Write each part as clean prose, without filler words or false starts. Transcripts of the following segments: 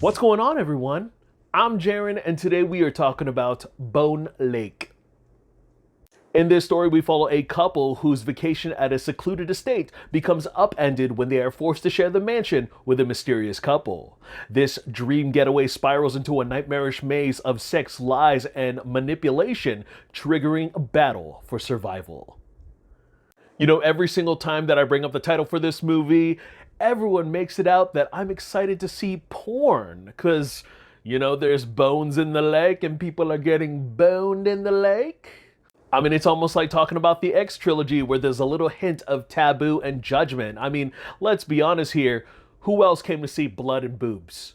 What's going on, everyone? I'm Jaren, and today we are talking about Bone Lake. In this story, we follow a couple whose vacation at a secluded estate becomes upended when they are forced to share the mansion with a mysterious couple. This dream getaway spirals into a nightmarish maze of sex, lies, and manipulation, triggering a battle for survival. You know, every single time that I bring up the title for this movie, everyone makes it out that I'm excited to see porn. Because, there's bones in the lake and people are getting boned in the lake. I mean, it's almost like talking about the X trilogy where there's a little hint of taboo and judgment. I mean, let's be honest here. Who else came to see blood and boobs?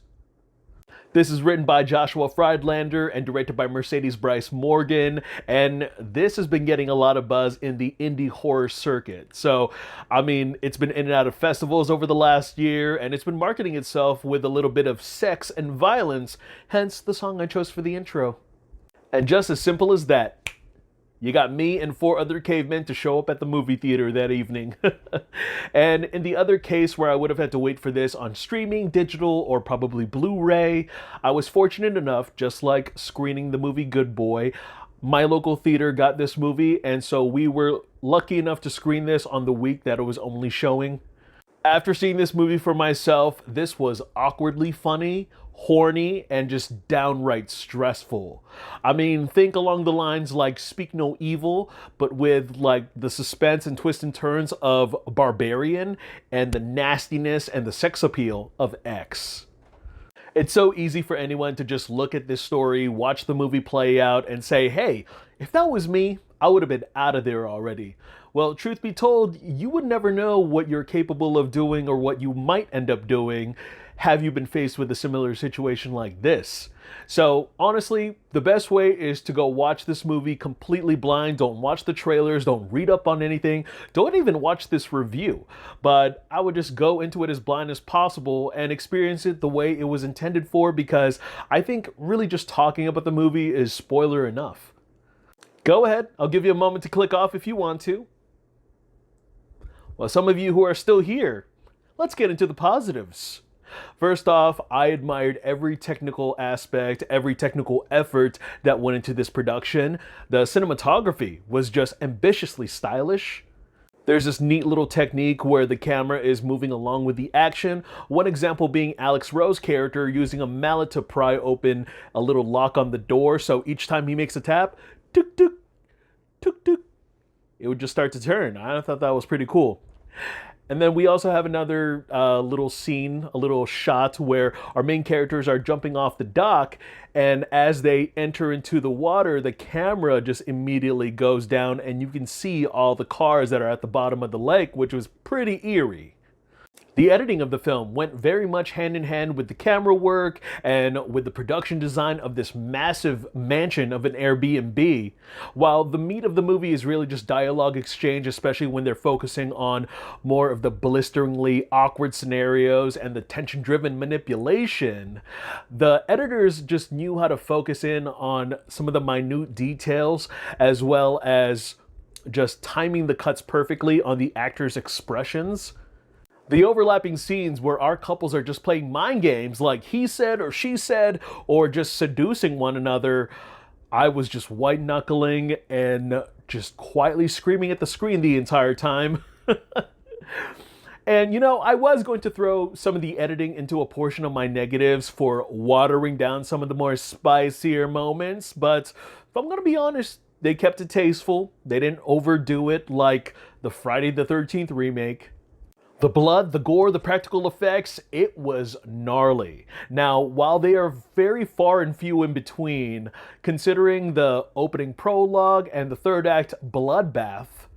This is written by Joshua Friedlander and directed by Mercedes Bryce Morgan, and this has been getting a lot of buzz in the indie horror circuit. So, I mean, it's been in and out of festivals over the last year, and it's been marketing itself with a little bit of sex and violence, hence the song I chose for the intro. And just as simple as that, you got me and 4 other cavemen to show up at the movie theater that evening. And in the other case where I would have had to wait for this on streaming, digital, or probably Blu-ray, I was fortunate enough, just like screening the movie Good Boy, my local theater got this movie, and so we were lucky enough to screen this on the week that it was only showing. After seeing this movie for myself, this was awkwardly funny, horny, and just downright stressful. I mean, think along the lines like Speak No Evil, but with like the suspense and twists and turns of Barbarian and the nastiness and the sex appeal of X. It's so easy for anyone to just look at this story, watch the movie play out, and say, hey, if that was me, I would have been out of there already. Well, truth be told, you would never know what you're capable of doing or what you might end up doing have you been faced with a similar situation like this. So honestly, the best way is to go watch this movie completely blind. Don't watch the trailers, don't read up on anything, don't even watch this review. But I would just go into it as blind as possible and experience it the way it was intended for, because I think really just talking about the movie is spoiler enough. Go ahead, I'll give you a moment to click off if you want to. Well, some of you who are still here, let's get into the positives. First off, I admired every technical aspect, every technical effort that went into this production. The cinematography was just ambitiously stylish. There's this neat little technique where the camera is moving along with the action. One example being Alex Rowe's character using a mallet to pry open a little lock on the door. So each time he makes a tap, tuk tuk, tuk tuk, it would just start to turn. I thought that was pretty cool. And then we also have another little scene, a little shot where our main characters are jumping off the dock, and as they enter into the water, the camera just immediately goes down and you can see all the cars that are at the bottom of the lake, which was pretty eerie. The editing of the film went very much hand in hand with the camera work and with the production design of this massive mansion of an Airbnb, while the meat of the movie is really just dialogue exchange, especially when they're focusing on more of the blisteringly awkward scenarios and the tension-driven manipulation. The editors just knew how to focus in on some of the minute details, as well as just timing the cuts perfectly on the actors' expressions. The overlapping scenes where our couples are just playing mind games like he said or she said, or just seducing one another, I was just white knuckling and just quietly screaming at the screen the entire time. And I was going to throw some of the editing into a portion of my negatives for watering down some of the more spicier moments, but if I'm going to be honest, they kept it tasteful. They didn't overdo it like the Friday the 13th remake. The blood, the gore, the practical effects, it was gnarly. Now, while they are very far and few in between, considering the opening prologue and the third act bloodbath,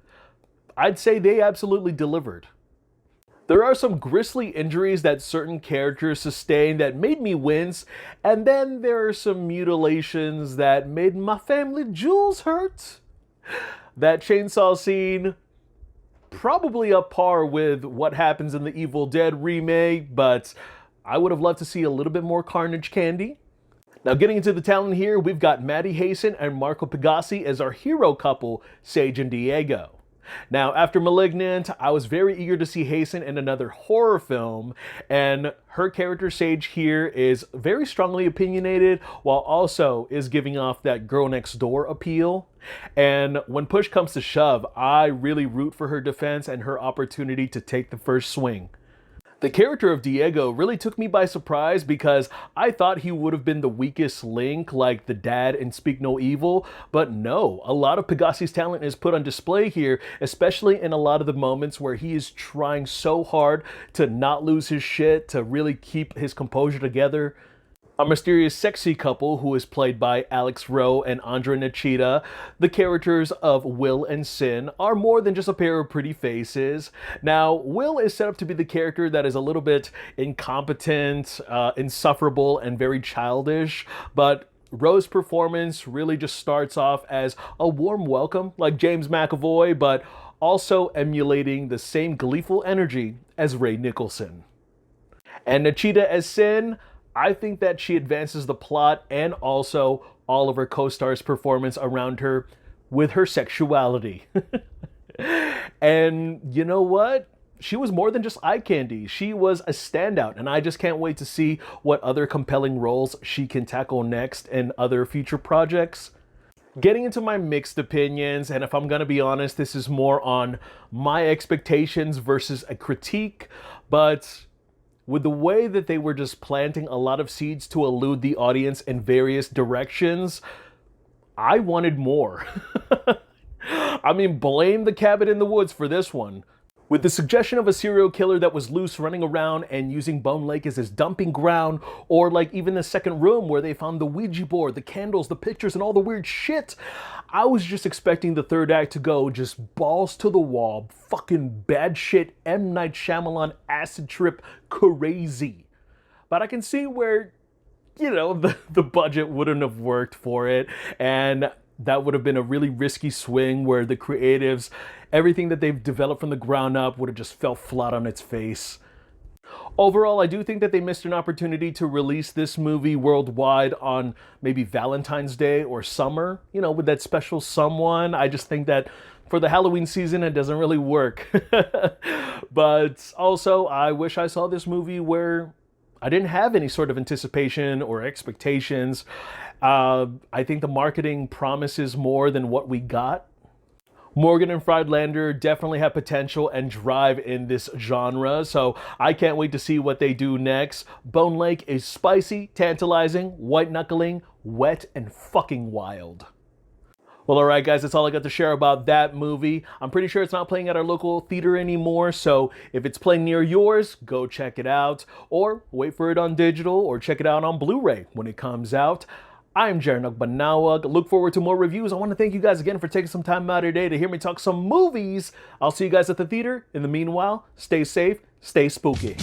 I'd say they absolutely delivered. There are some grisly injuries that certain characters sustain that made me wince, and then there are some mutilations that made my family jewels hurt. That chainsaw scene, probably up par with what happens in the Evil Dead remake, but I would have loved to see a little bit more carnage candy. Now, getting into the talent here, we've got Maddie Hasten and Marco Pigossi as our hero couple, Sage and Diego. Now, after Malignant, I was very eager to see Hasten in another horror film, and her character Sage here is very strongly opinionated while also is giving off that girl next door appeal. And when push comes to shove, I really root for her defense and her opportunity to take the first swing. The character of Diego really took me by surprise because I thought he would have been the weakest link like the dad in Speak No Evil, but no, a lot of Pegassi's talent is put on display here, especially in a lot of the moments where he is trying so hard to not lose his shit, to really keep his composure together. A mysterious sexy couple who is played by Alex Rowe and Andra Nachita. The characters of Will and Sin are more than just a pair of pretty faces. Now, Will is set up to be the character that is a little bit incompetent, insufferable, and very childish, but Rowe's performance really just starts off as a warm welcome, like James McAvoy, but also emulating the same gleeful energy as Ray Nicholson. And Nachita as Sin, I think that she advances the plot and also all of her co-stars' performance around her with her sexuality. And you know what? She was more than just eye candy. She was a standout, and I just can't wait to see what other compelling roles she can tackle next in other future projects. Getting into my mixed opinions, and if I'm gonna be honest, this is more on my expectations versus a critique, but with the way that they were just planting a lot of seeds to elude the audience in various directions, I wanted more. I mean, blame the cabin in the woods for this one. With the suggestion of a serial killer that was loose running around and using Bone Lake as his dumping ground, or like even the second room where they found the Ouija board, the candles, the pictures, and all the weird shit, I was just expecting the third act to go just balls to the wall, fucking bad shit, M. Night Shyamalan acid trip crazy. But I can see where, you know, the budget wouldn't have worked for it, and that would have been a really risky swing where the creatives, everything that they've developed from the ground up would have just fell flat on its face. Overall, I do think that they missed an opportunity to release this movie worldwide on maybe Valentine's Day or summer, you know, with that special someone. I just think that for the Halloween season, it doesn't really work. But also, I wish I saw this movie where I didn't have any sort of anticipation or expectations. I think the marketing promises more than what we got. Morgan and Friedlander definitely have potential and drive in this genre, so I can't wait to see what they do next. Bone Lake is spicy, tantalizing, white-knuckling, wet, and fucking wild. Well, alright guys, that's all I got to share about that movie. I'm pretty sure it's not playing at our local theater anymore, so if it's playing near yours, go check it out, or wait for it on digital, or check it out on Blu-ray when it comes out. I'm Jaren Banawag. Look forward to more reviews. I want to thank you guys again for taking some time out of your day to hear me talk some movies. I'll see you guys at the theater. In the meanwhile, stay safe, stay spooky.